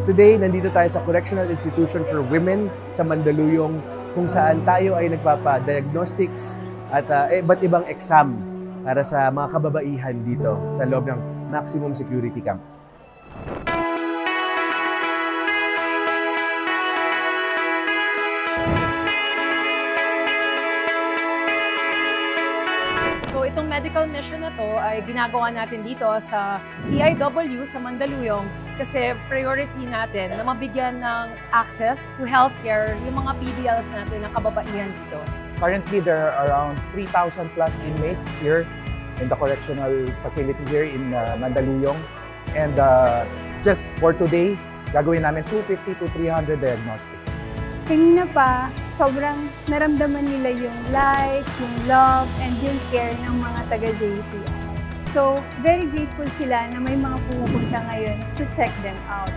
Today, nandito tayo sa Correctional Institution for Women sa Mandaluyong, kung saan tayo ay nagpapa-diagnostics at iba't ibang exam para sa mga kababaihan dito sa loob ng maximum security camp. So itong medical mission na to ay ginagawa natin dito sa CIW sa Mandaluyong kasi priority natin na mabigyan ng access to healthcare yung mga PDLs natin ng kababaihan dito. Currently, there are around 3,000 plus inmates here in the correctional facility here in Mandaluyong. And just for today, gagawin namin 250 to 300 diagnostics. Kanina pa, sobrang naramdaman nila yung light, yung love, and yung care ng mga taga-JCI. So, very grateful sila na may mga pumupunta ngayon to check them out.